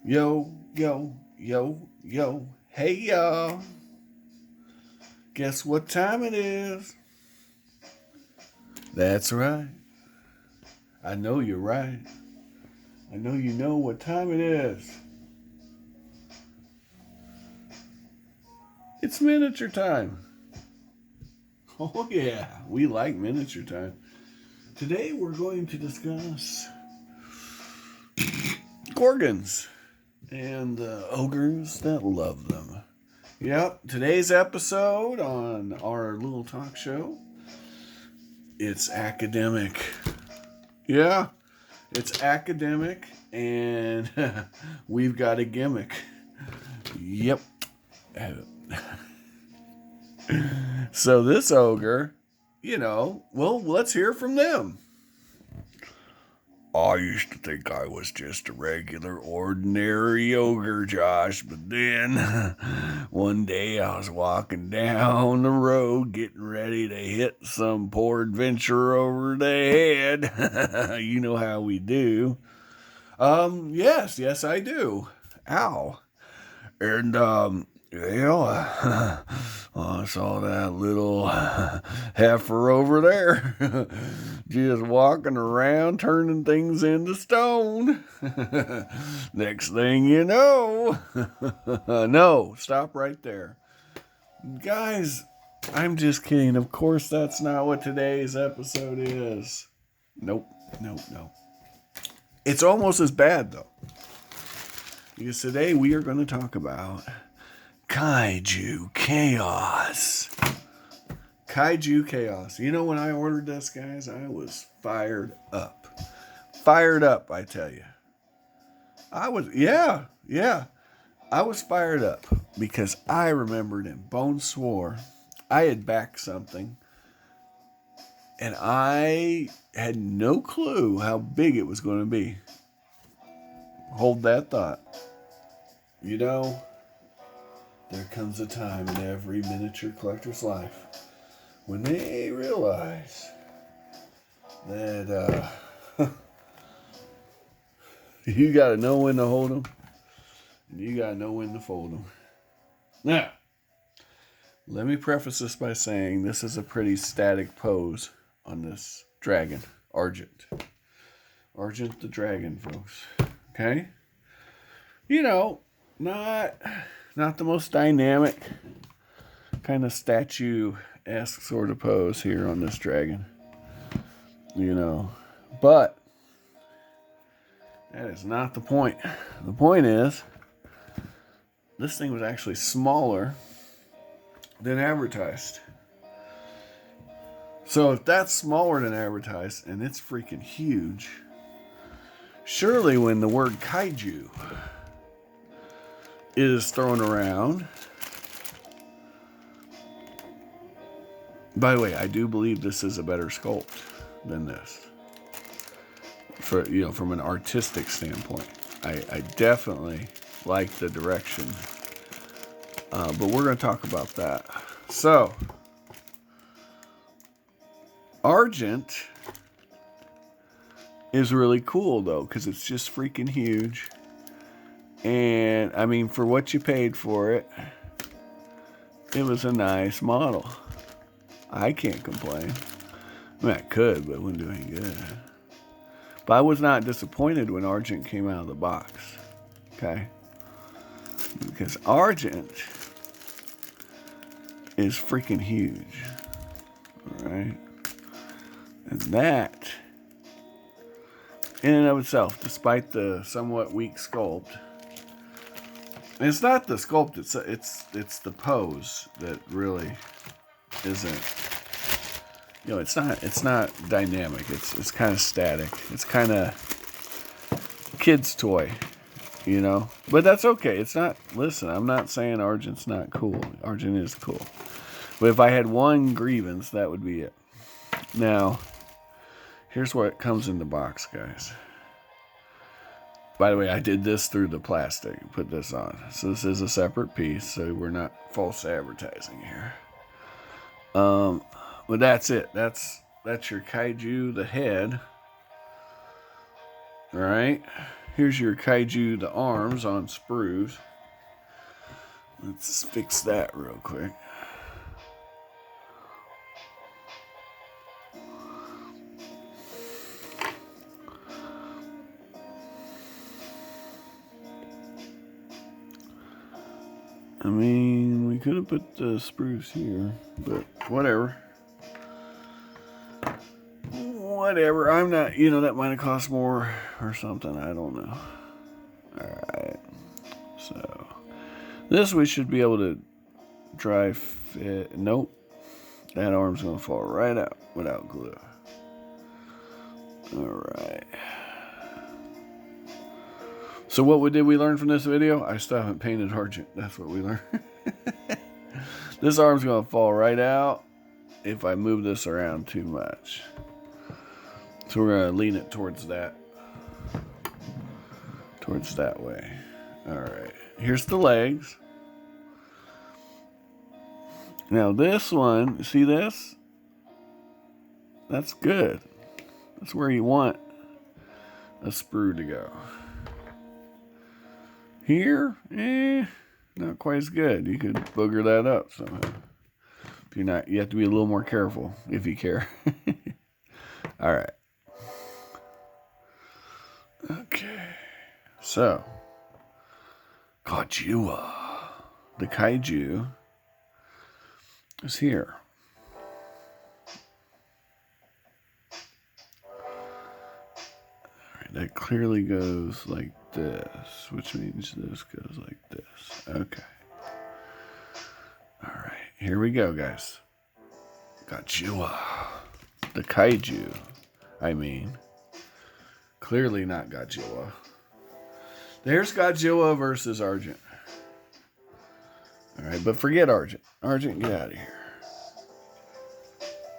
Yo, yo, yo, yo. Hey, y'all. Guess what time it is? That's right. I know you're right. I know you know what time it is. It's miniature time. Oh, yeah. We like miniature time. Today we're going to discuss gorgons and ogres that love them. Yep, today's episode on our little talk show, it's academic. Yeah, it's academic, and we've got a gimmick. Yep. So this ogre, well, let's hear from them. I used to think I was just a regular, ordinary ogre, Josh, but then one day I was walking down the road getting ready to hit some poor adventurer over the head. You know how we do. Yes, I do. Ow. And, I saw that little heifer over there just walking around turning things into stone. Next thing you know, no, stop right there. Guys, I'm just kidding. Of course, that's not what today's episode is. Nope. It's almost as bad, though. Because today we are going to talk about Kaiju Chaos. Kaiju Chaos. You know, when I ordered this, guys, I was fired up. Fired up, I tell you. I was fired up because I remembered and bone swore I had backed something and I had no clue how big it was going to be. Hold that thought. You know, there comes a time in every miniature collector's life when they realize that you got to know when to hold them and you got to know when to fold them. Now, let me preface this by saying this is a pretty static pose on this dragon, Argent. Argent the dragon, folks. Okay? You know, not the most dynamic kind of statue-esque sort of pose here on this dragon. You know, but that is not the point. The point is, this thing was actually smaller than advertised. So if that's smaller than advertised and it's freaking huge, surely when the word kaiju is thrown around. By the way, I do believe this is a better sculpt than this. From an artistic standpoint, I definitely like the direction. But we're going to talk about that. So, Argent is really cool though, because it's just freaking huge. And I mean, for what you paid for it, it was a nice model. I can't complain. I mean, I could, but it wouldn't do any good. But I was not disappointed when Argent came out of the box. Okay? Because Argent is freaking huge. Alright? And that, in and of itself, despite the somewhat weak sculpt, and it's not the sculpt, it's the pose that really isn't. It's not dynamic. It's kind of static. It's kind of kid's toy, But that's okay. It's not. Listen, I'm not saying Argent's not cool. Argent is cool. But if I had one grievance, that would be it. Now, here's what comes in the box, guys. By the way, I did this through the plastic. Put this on. So this is a separate piece, so we're not false advertising here. But that's it. That's your kaiju, the head. Alright? Here's your Kaiju, the arms on sprues. Let's fix that real quick. I mean, we could have put the spruce here, but whatever. Whatever. I'm not, that might have cost more or something. I don't know. Alright. So, this we should be able to dry fit. Nope. That arm's going to fall right out without glue. Alright. So what did we learn from this video? I still haven't painted Argent. That's what we learned. This arm's going to fall right out if I move this around too much. So we're going to lean it towards that. Towards that way. Alright. Here's the legs. Now this one, see this? That's good. That's where you want a sprue to go. Here, not quite as good. You could booger that up somehow. If you're not, you have to be a little more careful if you care. All right. Okay. So, Kaiju, the Kaiju, is here. All right, that clearly goes like this, which means this goes like this. Okay. All right, here we go, guys. Kaiju, the Kaiju. I mean, clearly not Godzilla. There's Godzilla versus Argent. All right, but forget Argent. Argent, get out of here.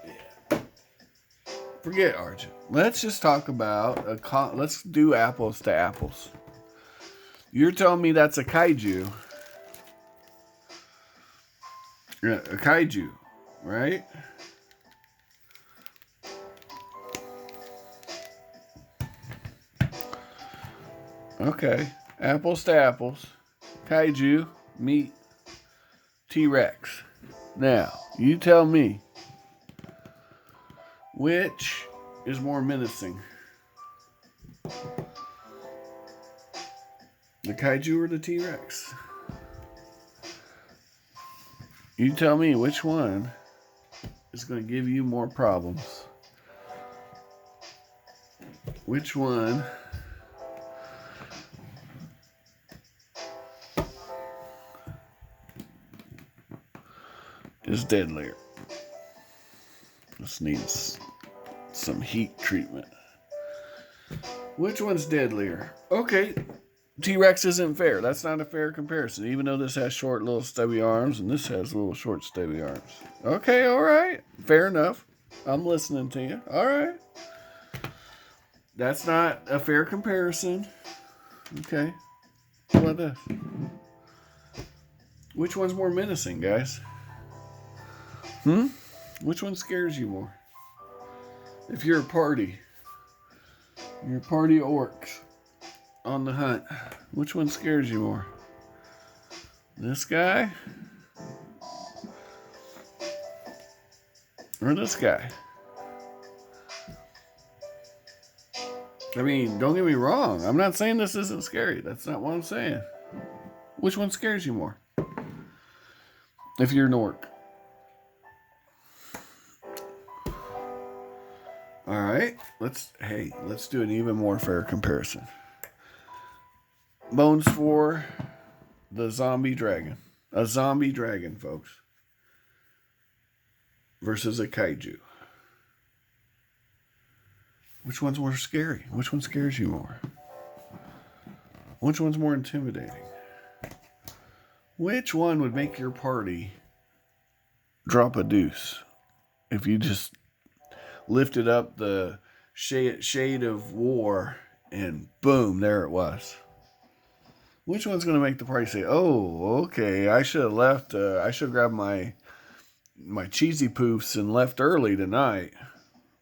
Yeah. Forget Argent. Let's just talk about let's do apples to apples. You're telling me that's a Kaiju. Yeah, a Kaiju, right? Okay, apples to apples. Kaiju meet T-Rex. Now, you tell me, which is more menacing? The Kaiju or the T-Rex? You tell me which one is going to give you more problems. Which one is deadlier? This needs some heat treatment. Which one's deadlier? Okay, T-Rex isn't fair. That's not a fair comparison, even though this has short little stubby arms and this has little short stubby arms. Okay, all right. Fair enough. I'm listening to you. All right. That's not a fair comparison. Okay. How about this? Which one's more menacing, guys? Which one scares you more? If you're a party of orcs on the hunt, which one scares you more? This guy? Or this guy? I mean, don't get me wrong. I'm not saying this isn't scary. That's not what I'm saying. Which one scares you more? If you're an orc. All right, let's do an even more fair comparison. Bones for the zombie dragon. A zombie dragon, folks. Versus a Kaiju. Which one's more scary? Which one scares you more? Which one's more intimidating? Which one would make your party drop a deuce if you just lifted up the shade of war and boom, there it was? Which one's going to make the party say, oh, okay, I should have left, I should have grabbed my cheesy poofs and left early tonight?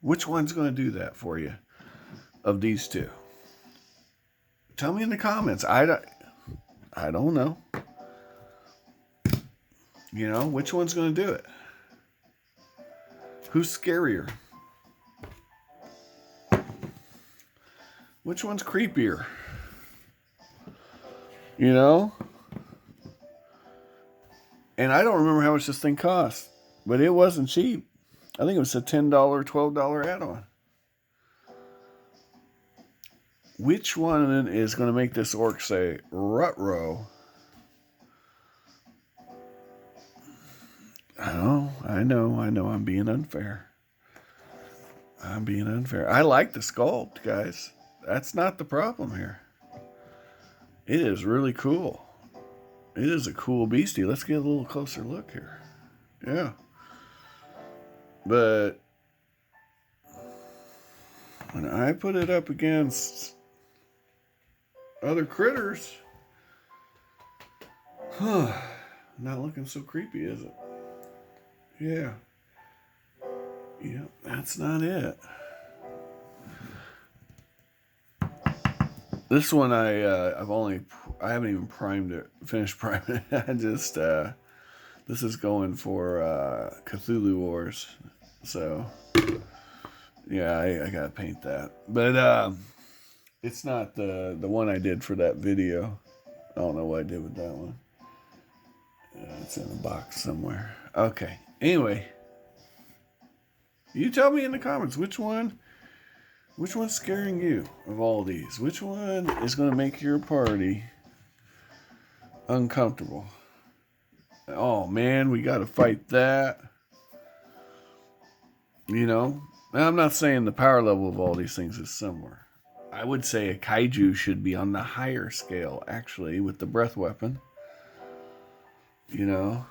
Which one's going to do that for you of these two? Tell me in the comments. I don't know. You know, which one's going to do it? Who's scarier? Which one's creepier? You know? And I don't remember how much this thing cost, but it wasn't cheap. I think it was a $10, $12 add-on. Which one is going to make this orc say, "Ruh-roh"? I know, I'm being unfair. I like the sculpt, guys. That's not the problem here. It is really cool. It is a cool beastie. Let's get a little closer look here. Yeah. But when I put it up against other critters, not looking so creepy, is it? Yeah. Yep, that's not it. This one I haven't even primed it, finished priming it. I just this is going for Cthulhu Wars. So yeah, I gotta paint that. But it's not the one I did for that video. I don't know what I did with that one. It's in a box somewhere. Okay. Anyway, you tell me in the comments which one's scaring you of all these. Which one is going to make your party uncomfortable? Oh man, we got to fight that. You know, now, I'm not saying the power level of all these things is similar. I would say a kaiju should be on the higher scale, actually, with the breath weapon. You know,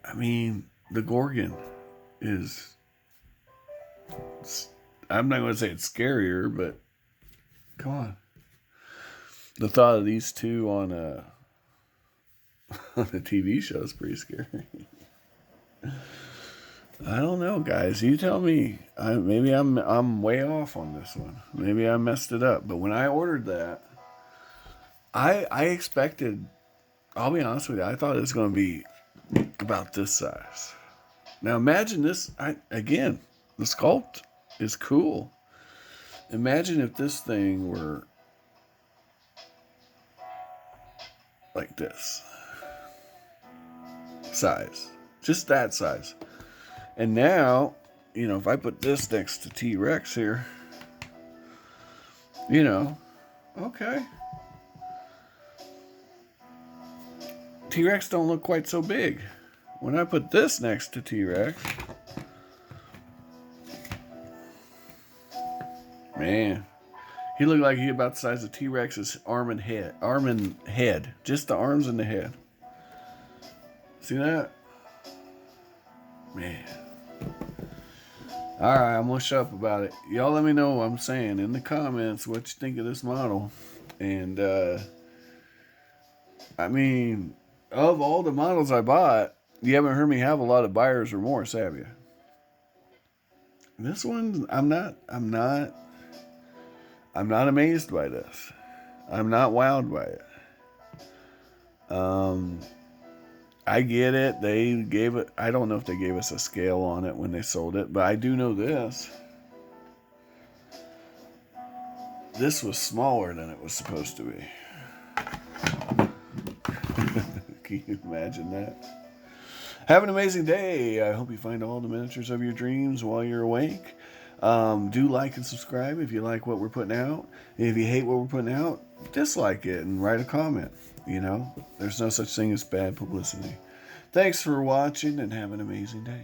I mean, the Gorgon is, I'm not going to say it's scarier, but come on. The thought of these two on a TV show is pretty scary. I don't know, guys. You tell me. Maybe I'm way off on this one. Maybe I messed it up. But when I ordered that, I expected, I'll be honest with you, I thought it was going to be about this size. Now imagine this, again, the sculpt is cool. Imagine if this thing were like this size, just that size. And now, you know, if I put this next to T-Rex here, you know, okay. T-Rex don't look quite so big. When I put this next to T-Rex, man, he looked like he about the size of T-Rex's arm and head. Just the arms and the head. See that? Man. Alright, I'm gonna shut up about it. Y'all let me know what I'm saying in the comments what you think of this model. And I mean, of all the models I bought, you haven't heard me have a lot of buyer's remorse, have you? This one, I'm not amazed by this. I'm not wowed by it. I get it. They gave it, I don't know if they gave us a scale on it when they sold it, but I do know this. This was smaller than it was supposed to be. Can you imagine that? Have an amazing day. I hope you find all the miniatures of your dreams while you're awake. Do like and subscribe if you like what we're putting out. If you hate what we're putting out, dislike it and write a comment. You know, there's no such thing as bad publicity. Thanks for watching and have an amazing day.